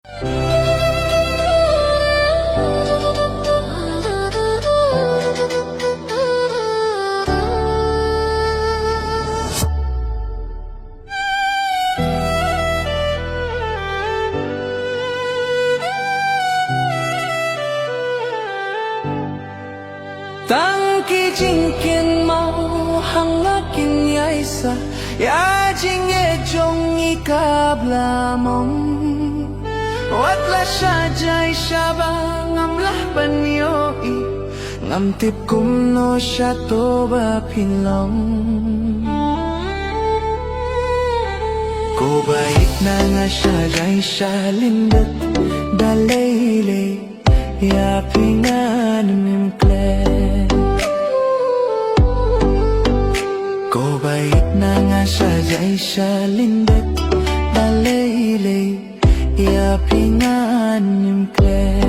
当地今天mau hangakin ya isa ya jing ye jong ikabla mong watla syajai syabang amlah panyoi ngamtip kum no syatoba pinlong ko bait na nga syajai syalindat dalayle ya pingan mimkle ko bait na nga syajai syalindat dalayle ya pingan mimkle